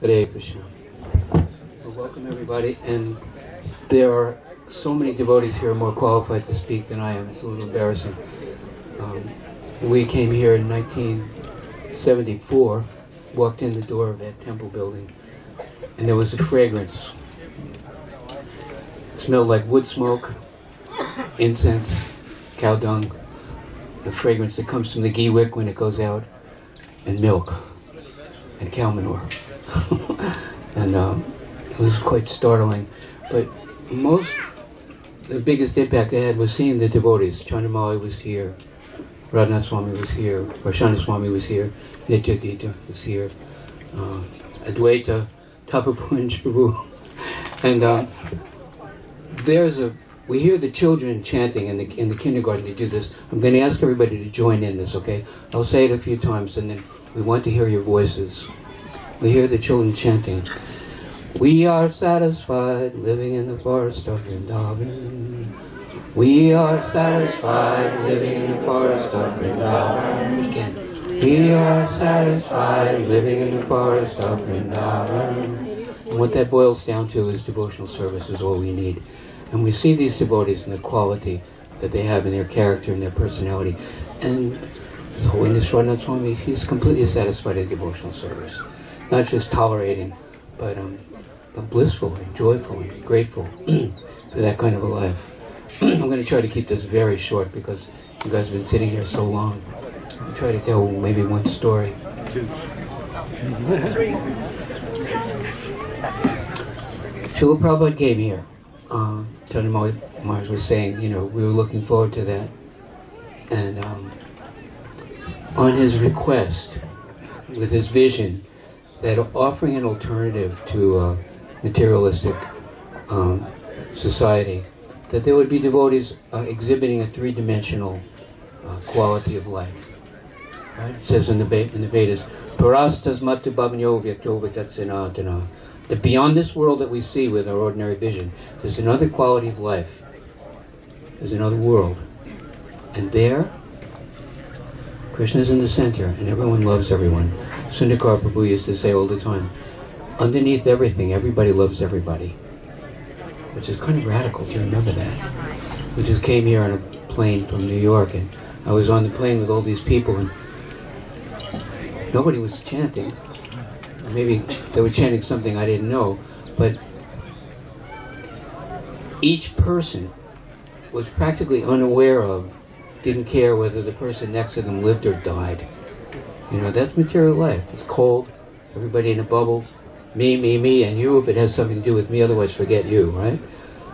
Hare Krishna. Well, welcome everybody, and there are so many devotees here more qualified to speak than I am. It's a little embarrassing. We came here in 1974, walked in the door of that temple building, and there was a fragrance. It smelled like wood smoke, incense, cow dung, the fragrance that comes from the ghee wick when it goes out, and milk, and cow manure. And it was quite startling. But the biggest impact I had was seeing the devotees. Chandramali was here, Radhanath Swami was here, Varshana Swami was here, Nitya Dita was here, Advaita, Tapapunj Prabhu. And we hear the children chanting in the kindergarten. They do this. I'm going to ask everybody to join in this, okay? I'll say it a few times, and then we want to hear your voices. We hear the children chanting. We are satisfied living in the forest of Vrindavan. We are satisfied living in the forest of Vrindavan. Again. We are satisfied living in the forest of Vrindavan. And what that boils down to is devotional service is all we need. And we see these devotees and the quality that they have in their character and their personality. And His Holiness Radhanath Swami, he's completely satisfied in devotional service. Not just tolerating, but blissful and joyful and grateful for that kind of a life. I'm going to try to keep this very short because you guys have been sitting here so long. I'll try to tell maybe one story. Srila Prabhupada came here. Chandramali Maharaj was saying, we were looking forward to that. And on his request, with his vision, that offering an alternative to materialistic society, that there would be devotees exhibiting a three-dimensional quality of life. Right? It says in the Vedas, Parastas matu bhavanyo vyakto vitatsinatana. That beyond this world that we see with our ordinary vision, there's another quality of life. There's another world. And there, Krishna's in the center, and everyone loves everyone. Sundakar Prabhu used to say all the time, underneath everything, everybody loves everybody. Which is kind of radical, do you remember that? We just came here on a plane from New York, and I was on the plane with all these people, and nobody was chanting. Maybe they were chanting something I didn't know, but each person was practically unaware of, didn't care whether the person next to them lived or died. That's material life. It's cold, everybody in a bubble, me, and you if it has something to do with me, otherwise forget you, right?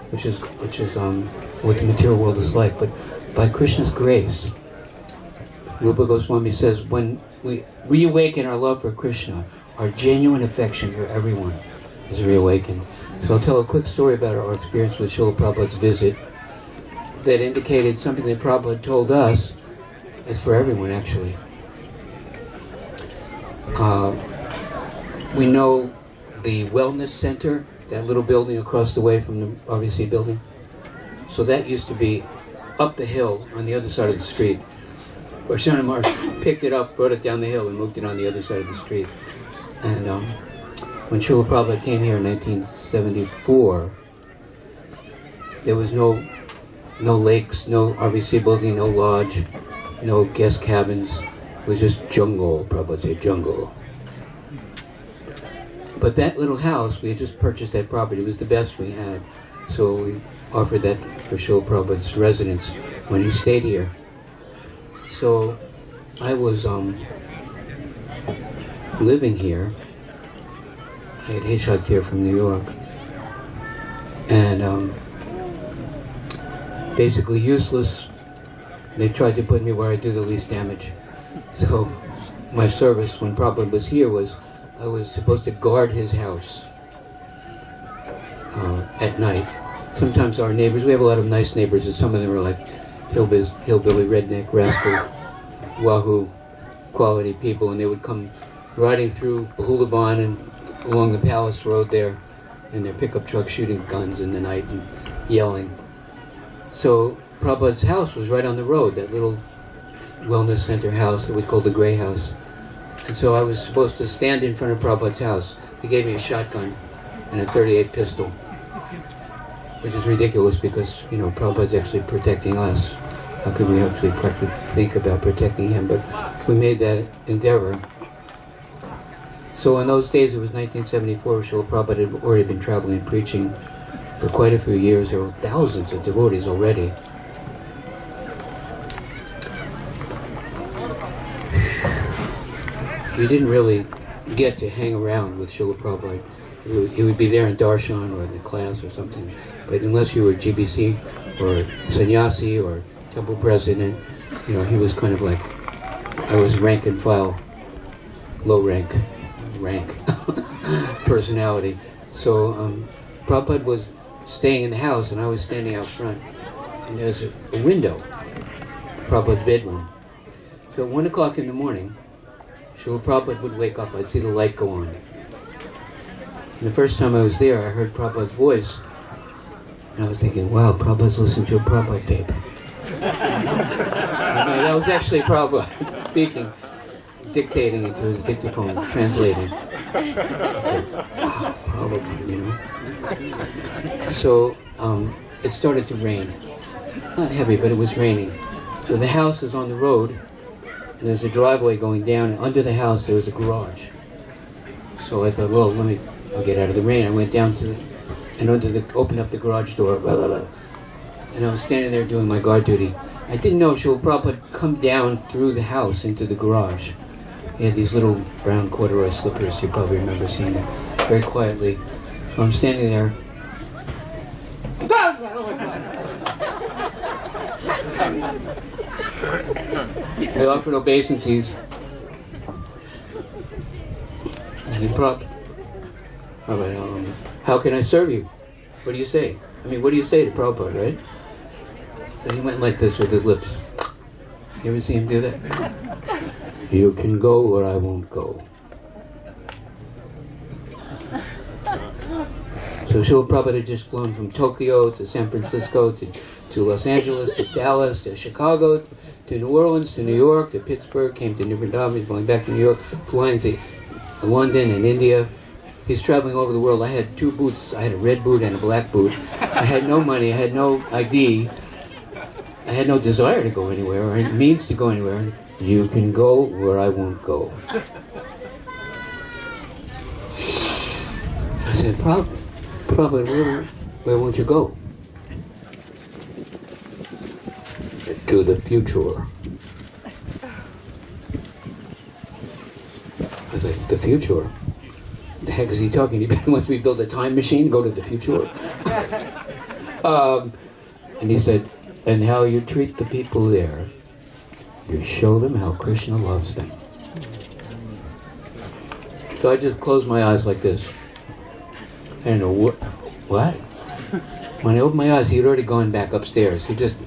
Which is what the material world is like. But by Krishna's grace, Rupa Goswami says, when we reawaken our love for Krishna, our genuine affection for everyone is reawakened. So I'll tell a quick story about our experience with Srila Prabhupada's visit that indicated something that Prabhupada told us is for everyone, actually. We know the Wellness Center, that little building across the way from the RVC building. So that used to be up the hill on the other side of the street. Varshana Maharaj picked it up, brought it down the hill, and moved it on the other side of the street. And when Srila Prabhupada came here in 1974, there was no lakes, no RVC building, no lodge, no guest cabins. It was just jungle, Prabhupada said, jungle. But that little house, we had just purchased that property. It was the best we had. So we offered that for Srila Prabhupada's residence when he stayed here. So I was living here. I had hitchhiked here from New York. And basically useless. They tried to put me where I do the least damage. So my service when Prabhupada was here was I was supposed to guard his house at night. Sometimes our neighbors, we have a lot of nice neighbors, and some of them are like hillbilly, redneck, rascal, wahoo quality people, and they would come riding through Bahulaban and along the Palace Road there in their pickup truck shooting guns in the night and yelling. So Prabhupada's house was right on the road, that little wellness center house that we call the Grey House. And so I was supposed to stand in front of Prabhupada's house. he gave me a shotgun and a .38 pistol, which is ridiculous because, you know, Prabhupada's actually protecting us. How could we actually think about protecting him? But we made that endeavor. So in those days, it was 1974, Srila Prabhupada had already been traveling and preaching for quite a few years. There were thousands of devotees already. You didn't really get to hang around with Srila Prabhupada. He would be there in darshan or in the class or something. But unless you were GBC or sannyasi or temple president, you know, he was kind of like, I was rank and file, low rank personality. So Prabhupada was staying in the house and I was standing out front, and there's a window, Prabhupada's bedroom. So at 1 o'clock in the morning, Srila Prabhupada would wake up, I'd see the light go on. And the first time I was there, I heard Prabhupada's voice, and I was thinking, wow, Prabhupada's listening to a Prabhupada tape. That was actually Prabhupada speaking, dictating into his dictaphone, translating. I said, wow, Prabhupada, you know. So it started to rain. Not heavy, but it was raining. So the house is on the road, and there's a driveway going down, and under the house there was a garage. So I thought, well, I'll get out of the rain. I went down to opened up the garage door, blah, blah, blah. And I was standing there doing my guard duty. I didn't know Srila Prabhupada had come down through the house into the garage. He had these little brown corduroy slippers, you probably remember seeing them, very quietly. So I'm standing there. I offered obeisances. And he Prabhupada, how can I serve you? What do you say? I mean, what do you say to Prabhupada, right? So he went like this with his lips. You ever see him do that? You can go where I won't go. So Srila Prabhupada had just flown from Tokyo to San Francisco to Los Angeles to Dallas to Chicago to New Orleans to New York to Pittsburgh, came to New Vrindaban, he's going back to New York, flying to London and India. He's traveling over the world. I had two boots. I had a red boot and a black boot. I had no money. I had no ID. I had no desire to go anywhere or means to go anywhere. You can go where I won't go. I said, Prabhupada, where won't you go? To the future. I was like, the future? The heck is he talking about? He wants me to build a time machine, go to the future? And he said, and how you treat the people there, you show them how Krishna loves them. So I just closed my eyes like this. I don't know what? When I opened my eyes, he had already gone back upstairs. He just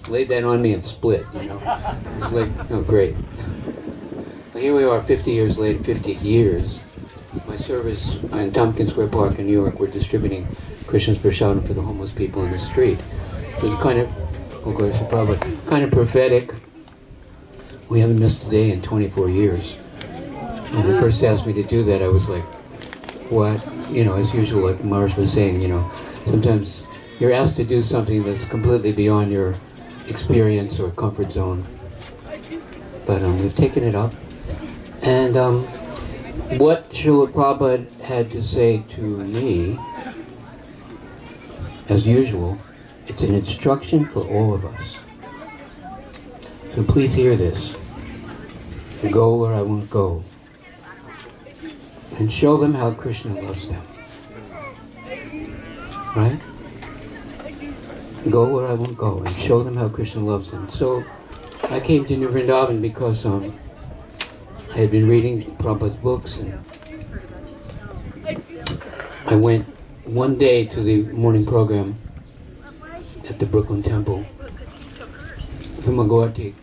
laid that on me and split, you know. It's like, oh, great. Well, here we are 50 years later, 50 years. My service in Tompkins Square Park in New York, we're distributing Krishna's prasadam for the homeless people in the street. It was kind of prophetic. We haven't missed a day in 24 years. When they first asked me to do that, I was like, what? You know, as usual, like Mars was saying, you know, sometimes you're asked to do something that's completely beyond your experience or comfort zone. But we've taken it up. And what Srila Prabhupada had to say to me, as usual, it's an instruction for all of us. So please hear this. Go where I won't go. And show them how Krishna loves them. Right? Go where I won't go and show them how Krishna loves them. So I came to New Vrindavan because I had been reading Prabhupada's books, and I went one day to the morning program at the Brooklyn Temple, Himagawati,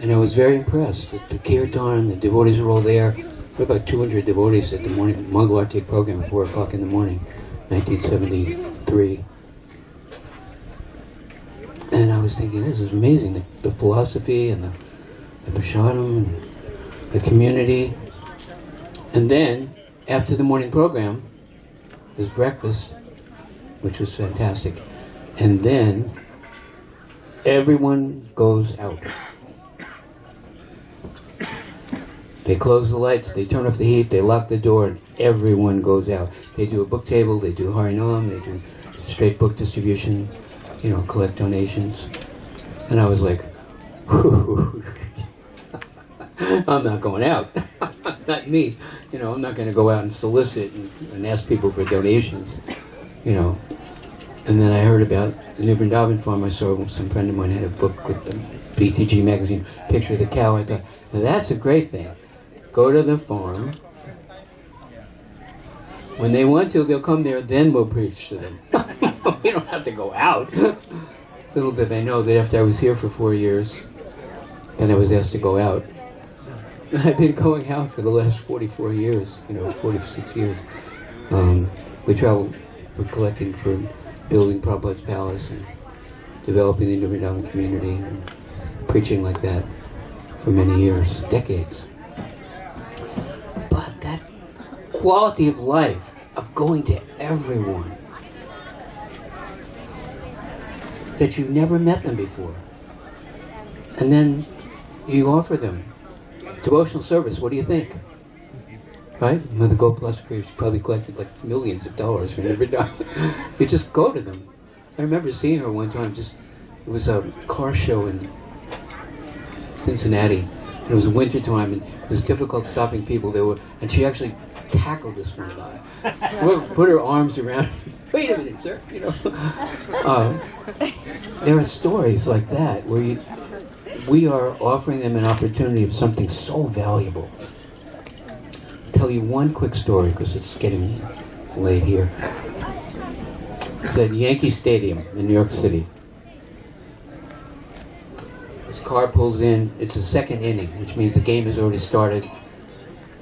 and I was very impressed. The kirtan, the devotees were all there. There were about 200 devotees at the morning Mangalarti program at 4 o'clock in the morning, 1973. And I was thinking, this is amazing, the philosophy and the prasadam and the community. And then, after the morning program, there's breakfast, which was fantastic. And then, everyone goes out. They close the lights, they turn off the heat, they lock the door, and everyone goes out. They do a book table, they do Harinam, they do straight book distribution, collect donations. And I was like, I'm not going out. Not me. I'm not going to go out and solicit and ask people for donations, And then I heard about the New Vrindavan farm. I saw some friend of mine had a book with the BTG magazine, picture of the cow. I thought, now that's a great thing. Go to the farm. When they want to, they'll come there, then we'll preach to them. We don't have to go out. Little did they know that after I was here for 4 years, then I was asked to go out. I've been going out for the last 44 years, 46 years. We traveled, we're collecting for building Prabhupada's palace and developing the New Vrindavan community and preaching like that for many years, decades. But that quality of life of going to everyone, that you've never met them before, and then you offer them devotional service. What do you think? Right? Mother Gopal's probably collected like millions of dollars from every time. You just go to them. I remember seeing her one time. It was a car show in Cincinnati. And it was winter time, and it was difficult stopping people. And she actually tackled this one guy. Put her arms around him. Wait a minute, sir. There are stories like that where we are offering them an opportunity of something so valuable. I'll tell you one quick story because it's getting late here. It's at Yankee Stadium in New York City. This car pulls in. It's the second inning, which means the game has already started.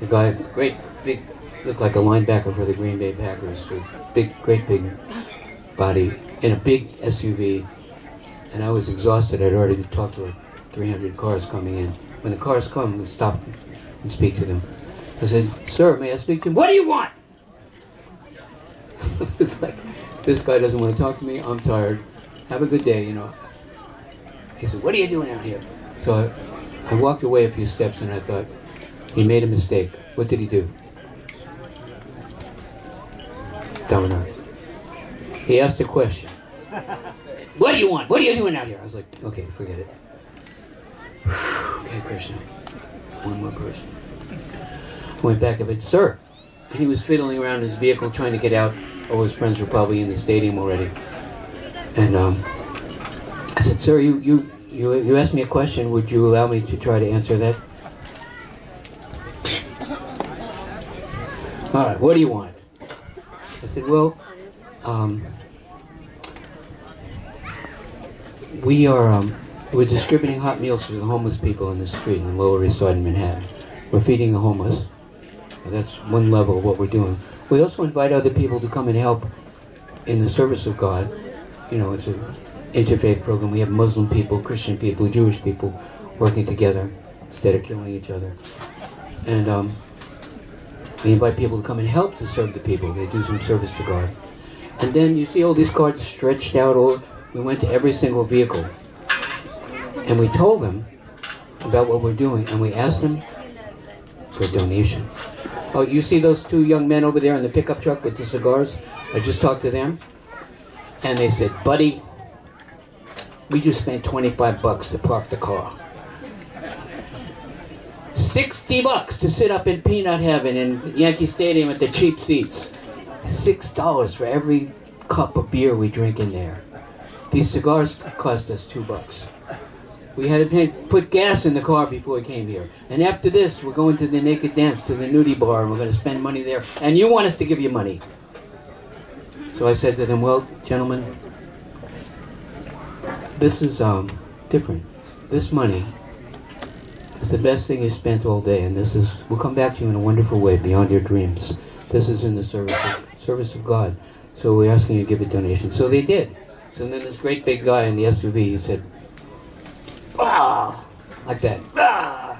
The guy, great big, looked like a linebacker for the Green Bay Packers, with great big body in a big SUV. And I was exhausted. I'd already talked to 300 cars coming in. When the cars come, we stop and speak to them. I said, "Sir, may I speak to him?" "What do you want?" It's like, this guy doesn't want to talk to me. I'm tired. Have a good day, He said, "What are you doing out here?" So I walked away a few steps and I thought, he made a mistake. What did he do? Domino. He asked a question. "What do you want? What are you doing out here?" I was like, okay, forget it. Okay, Krishna. One more person. I went back. I said, "Sir." And he was fiddling around his vehicle trying to get out. All his friends were probably in the stadium already. And I said, "Sir, you asked me a question. Would you allow me to try to answer that?" "All right, what do you want?" I said, "Well, we're distributing hot meals to the homeless people in the street in the Lower East Side in Manhattan. We're feeding the homeless. That's one level of what we're doing. We also invite other people to come and help in the service of God. It's an interfaith program. We have Muslim people, Christian people, Jewish people working together instead of killing each other. And we invite people to come and help to serve the people. They do some service to God. And then you see all these cards stretched out. We went to every single vehicle. And we told them about what we're doing. And we asked them for a donation. Oh, you see those two young men over there in the pickup truck with the cigars? I just talked to them. And they said, "Buddy, we just spent $25 to park the car. $60 to sit up in peanut heaven in Yankee Stadium at the cheap seats. $6 for every cup of beer we drink in there. These cigars cost us $2. We had to put gas in the car before we came here. And after this, we're going to the Naked Dance, to the nudie bar, and we're going to spend money there. And you want us to give you money." So I said to them, "Well, gentlemen, this is different. This money is the best thing you spent all day, and will come back to you in a wonderful way beyond your dreams. This is in the service of God. So we're asking you to give a donation." So they did. So then this great big guy in the SUV, he said, "Ah," like that. "Ah."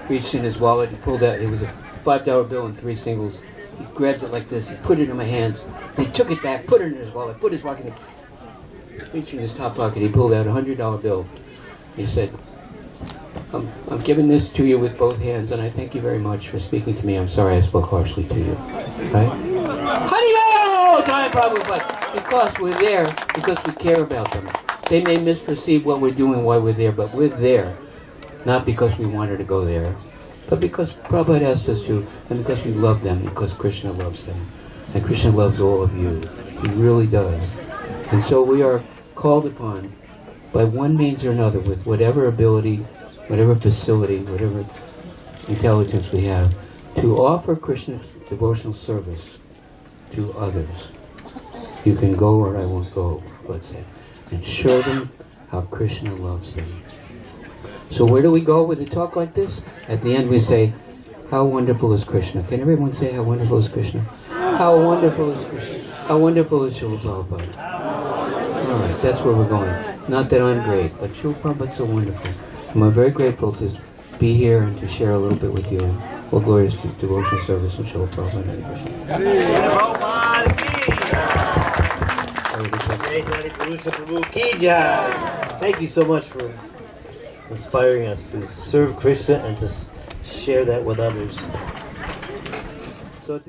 reached in his wallet and pulled out, it was a $5 bill and 3 singles. He grabbed it like this, he put it in my hands, he took it back, put it in his wallet, put his pocket, reached in his top pocket, he pulled out a $100 bill. He said, I'm giving this to you with both hands, and I thank you very much for speaking to me. I'm sorry I spoke harshly to you. Right? Haribol! Giant problem, but because we're there, because we care about them. They may misperceive what we're doing while we're there, but we're there. Not because we wanted to go there, but because Prabhupada asked us to, and because we love them, because Krishna loves them. And Krishna loves all of you. He really does. And so we are called upon, by one means or another, with whatever ability, whatever facility, whatever intelligence we have, to offer Krishna's devotional service to others. You can go or I won't go, Prabhupada said, and show them how Krishna loves them. So where do we go with a talk like this? At the end we say, how wonderful is Krishna? Can everyone say how wonderful is Krishna? How wonderful is Krishna? How wonderful is Srila Prabhupada? Alright, that's where we're going. Not that I'm great, but Srila Prabhupada's so wonderful. And I'm very grateful to be here and to share a little bit with you. All glorious to devotional service of Srila Prabhupada. Thank you so much for inspiring us to serve Krishna and to share that with others.